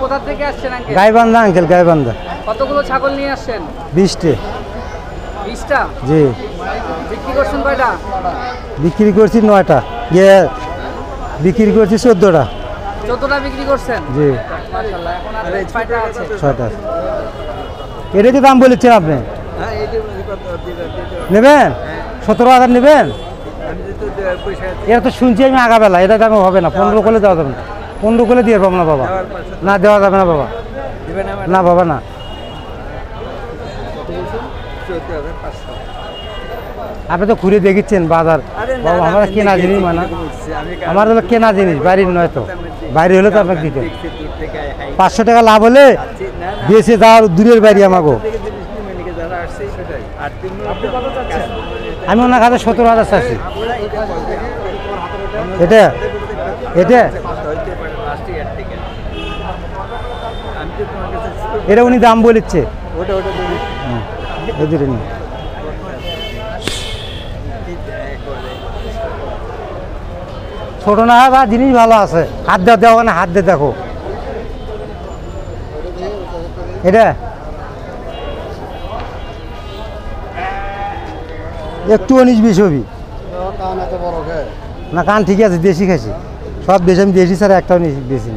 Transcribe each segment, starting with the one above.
কোথা থেকে আসছেন আঙ্কেল? গাইবান্ধা আঙ্কেল, গাইবান্ধা। কতগুলো ছাগল নিয়ে আসছেন? 20টে। 20টা? জি। বিক্রি করছেন কয়টা? বিক্রি করছি 9টা, বিক্রি করছি 14টা। 14টা বিক্রি করছেন? জি। মাশাআল্লাহ, এখন আর 6টা আছে। 6টা। এটা কি দাম বলেছেন আপনি? নেবেন 17,000 নেবেন? এটা তো শুনছি আমি আগাবেলা, এটা দামে হবে না। 15 করলে দেওয়া যাবে না। 15 করলে দিয়ে পাবো না বাবা, না দেওয়া যাবে না বাবা, না বাবা না। আপনি তো ঘুরে দেখেছেন বাজার বাবা, আমার কেনা জিনিস মানে আমার হলো কেনা জিনিস, বাড়ির নয় তো। বাইরে হলে তো আপনাকে দিতেন 500 টাকা লাভ হলে বেঁচে যাওয়ার দূরের বাড়ি আমাকে। আমি ওনার কাছে 17,000 চাচ্ছি। এটা এটা এটা উনি দাম বলেছে। ছোট না বা জিনিস ভালো আছে, হাত দেওয়া দেওয়া না, হাত দিয়ে দেখো। এটা একটু 19-20 হবি না। কান ঠিক আছে, দেশি খাইছি সব বেশি, আমি দেশি ছাড়া একটাও বেশি।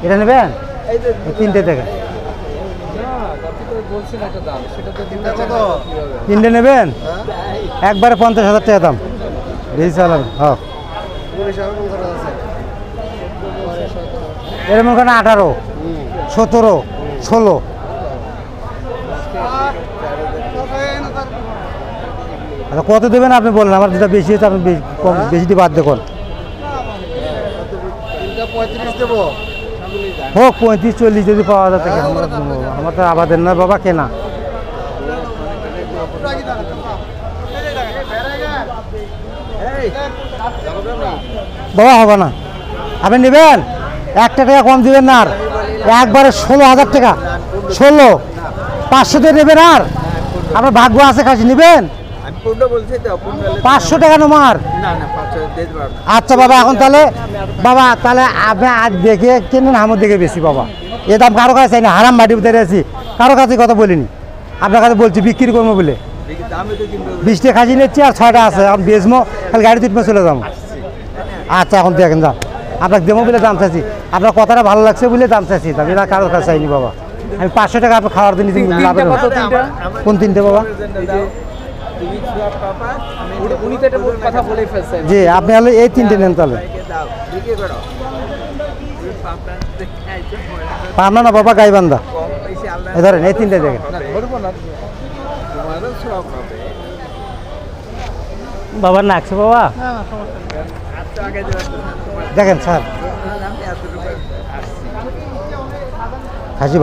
এটা নেবেন? 3টে দেখেন, 3টে নেবেন? একবারে 50,000 টাকা দাম, বেশি চালাম। হ্যাঁ, এর মনে করেন 18, 17, 16। আচ্ছা কত দেবেন আপনি বলেন, আমার যেটা বেশি হচ্ছে আপনি বেশি দিয়ে বাদ দেখুন। হোক 35-40 যদি পাওয়া যায় থাকে, আমার তো আবাদের না বাবা, কেনা। বাবা হবে না, আপনি নেবেন 1 টাকা কম দিবেন না, আর একবারে 16,000 টাকা। 16 500 দিয়ে নেবেন, আর আপনার ভাগ্য আছে কাছে নেবেন 500 টাকা নমার। আচ্ছা বাবা, এখন তাহলে বাবা তাহলে আপনি আজ দেখে কেনেন, আমার দেখে বেশি বাবা। এ দাম কারো কাছে চাই না, হারাম মাটি উঠে আছি, কারো কাছে কথা বলিনি, আপনার কাছে বলছি বিক্রি করবো বলে। 20টে খাসি নিচ্ছি আর 6টা আছে, এখন বেচবো, খালি গাড়ি তুলবে চলে যাবো। আচ্ছা এখন দেখেন দাম, আপনাকে দেবো বলে দাম চাইছি, আপনার কথাটা ভালো লাগছে বলে দাম চাইছি, আমি না কারোর কাছে চাইনি বাবা। আমি 500 টাকা আপনার খাওয়ার দিন। কোন 3টে বাবা? জি, আপনি হলে এই 3টে নেন তাহলে। পাবনা না বাবা, গাইবান্ধা। এই ধরেন এই 3টে দেখেন বাবা। নাকছে বাবা, দেখেন স্যার খাসি